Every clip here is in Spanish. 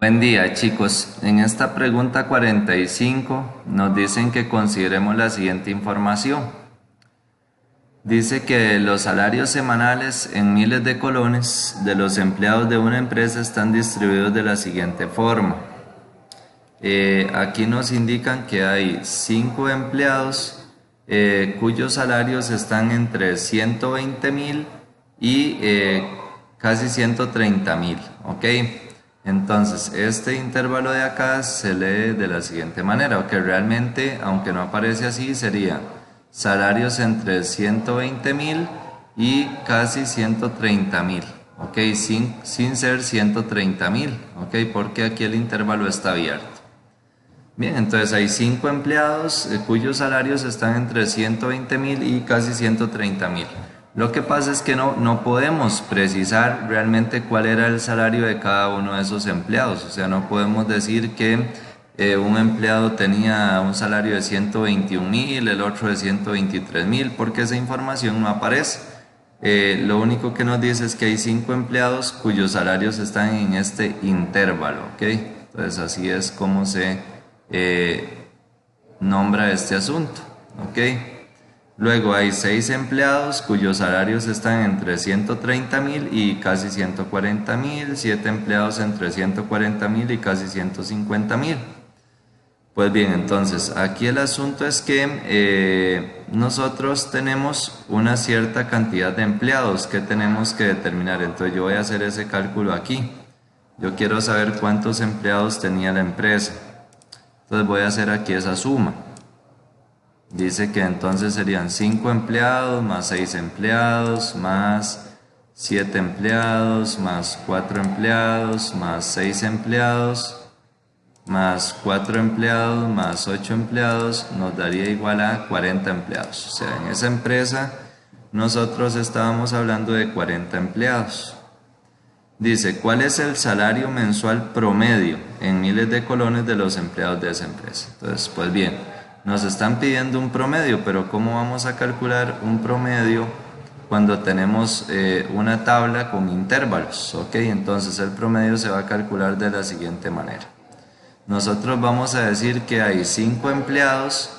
Buen día, chicos. En esta pregunta 45 nos dicen que consideremos la siguiente información. Dice que los salarios semanales en miles de colones de los empleados de una empresa están distribuidos de la siguiente forma. Aquí nos indican que hay 5 empleados cuyos salarios están entre 120.000 y casi 130.000, ¿ok? Entonces, este intervalo de acá se lee de la siguiente manera, o que realmente, aunque no aparece así, sería salarios entre 120.000 y casi 130.000, ¿ok? Sin ser 130.000, ¿ok? Porque aquí el intervalo está abierto. Bien, entonces hay 5 empleados cuyos salarios están entre 120.000 y casi 130.000. Lo que pasa es que no podemos precisar realmente cuál era el salario de cada uno de esos empleados. O sea, no podemos decir que un empleado tenía un salario de 121.000, el otro de 123.000, porque esa información no aparece. Lo único que nos dice es que hay 5 empleados cuyos salarios están en este intervalo, ¿ok? Entonces así es como se nombra este asunto, ¿ok? Luego hay 6 empleados cuyos salarios están entre 130.000 y casi 140.000, 7 empleados entre 140.000 y casi 150.000. Pues bien, entonces aquí el asunto es que nosotros tenemos una cierta cantidad de empleados que tenemos que determinar. Entonces yo voy a hacer ese cálculo aquí. Yo quiero saber cuántos empleados tenía la empresa. Entonces voy a hacer aquí esa suma. Dice que entonces serían 5 empleados más 6 empleados más 7 empleados más 4 empleados más 6 empleados más 4 empleados más 8 empleados nos daría igual a 40 empleados. O sea, en esa empresa nosotros estábamos hablando de 40 empleados. Dice, ¿cuál es el salario mensual promedio en miles de colones de los empleados de esa empresa? Entonces, pues bien, nos están pidiendo un promedio, pero ¿cómo vamos a calcular un promedio cuando tenemos una tabla con intervalos? Ok, entonces el promedio se va a calcular de la siguiente manera. Nosotros vamos a decir que hay 5 empleados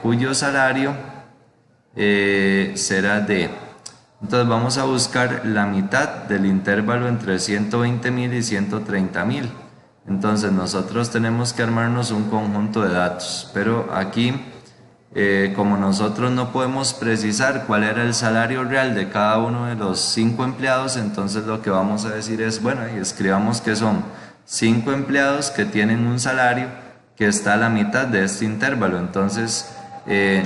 cuyo salario será de... Entonces vamos a buscar la mitad del intervalo entre 120.000 y 130.000. Entonces nosotros tenemos que armarnos un conjunto de datos, pero aquí como nosotros no podemos precisar cuál era el salario real de cada uno de los 5 empleados, entonces lo que vamos a decir es, bueno, y escribamos que son 5 empleados que tienen un salario que está a la mitad de este intervalo. Entonces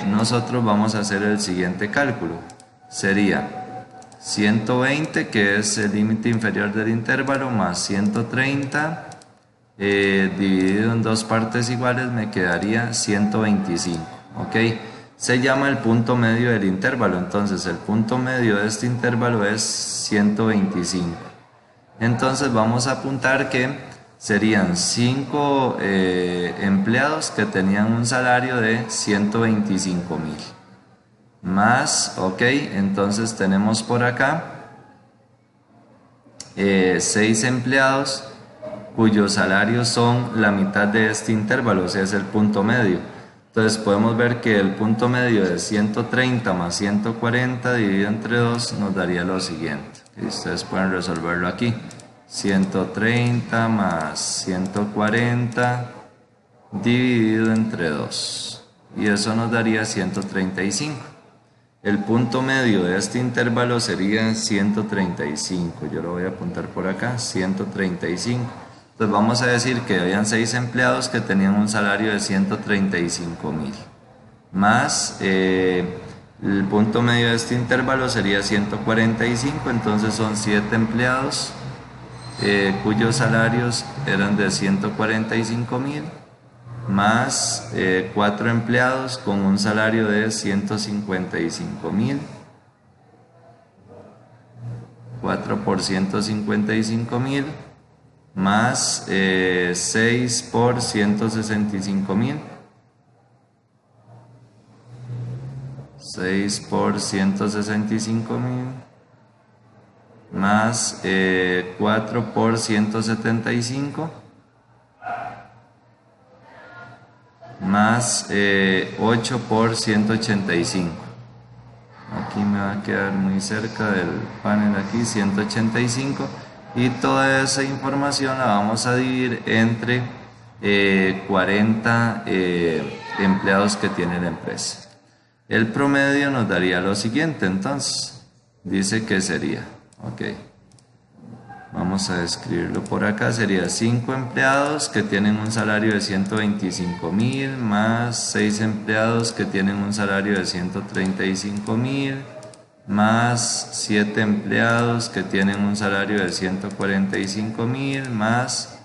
nosotros vamos a hacer el siguiente cálculo. Sería 120, que es el límite inferior del intervalo, más 130 dividido en 2 partes iguales me quedaría 125, ¿ok? Se llama el punto medio del intervalo. Entonces el punto medio de este intervalo es 125. Entonces vamos a apuntar que serían 5 empleados que tenían un salario de 125.000 más, ok, entonces tenemos por acá 6 empleados cuyos salarios son la mitad de este intervalo, o sea, es el punto medio. Entonces podemos ver que el punto medio de 130 más 140 dividido entre 2 nos daría lo siguiente. Y ustedes pueden resolverlo aquí. 130 más 140 dividido entre 2. Y eso nos daría 135. El punto medio de este intervalo sería 135. Yo lo voy a apuntar por acá, 135. Entonces vamos a decir que habían 6 empleados que tenían un salario de 135.000. Más el punto medio de este intervalo sería 145. Entonces son 7 empleados cuyos salarios eran de 145.000. Más 4 empleados con un salario de 155.000. 4 por 155.000 más 6 por 165.000. 6 por 165.000 más 4 por 175 más 8 por 185. Aquí me va a quedar muy cerca del panel, aquí 185, y toda esa información la vamos a dividir entre 40 empleados que tiene la empresa. El promedio nos daría lo siguiente, entonces dice que sería, ok, vamos a escribirlo por acá, sería 5 empleados que tienen un salario de 125.000 más 6 empleados que tienen un salario de 135.000 más 7 empleados que tienen un salario de 145.000 más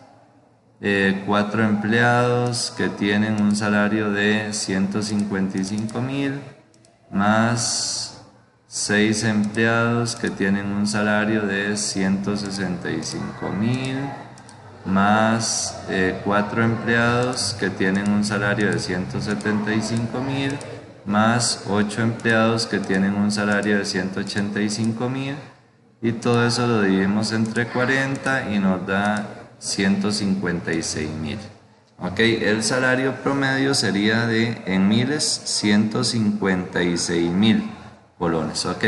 4 empleados que tienen un salario de 155.000 más 6 empleados que tienen un salario de 165.000 más 4 empleados que tienen un salario de 175.000 más 8 empleados que tienen un salario de 185.000, y todo eso lo dividimos entre 40 y nos da 156.000. Ok, el salario promedio sería de, en miles, 156.000 colones. Ok,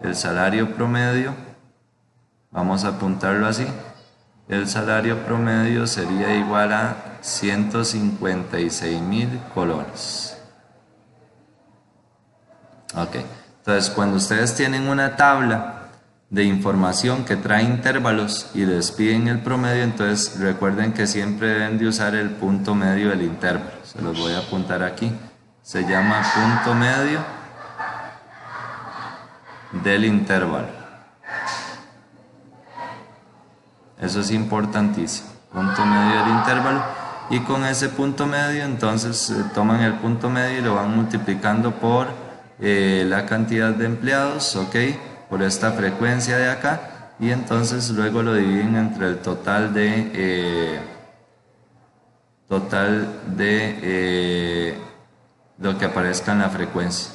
el salario promedio, vamos a apuntarlo así, el salario promedio sería igual a 156.000 colones. Ok, entonces cuando ustedes tienen una tabla de información que trae intervalos y les piden el promedio, entonces recuerden que siempre deben de usar el punto medio del intervalo. Se los voy a apuntar aquí. Se llama punto medio del intervalo. Eso es importantísimo. Punto medio del intervalo. Y con ese punto medio, entonces toman el punto medio y lo van multiplicando por la cantidad de empleados, ok, por esta frecuencia de acá, y entonces luego lo dividen entre el total de lo que aparezca en la frecuencia.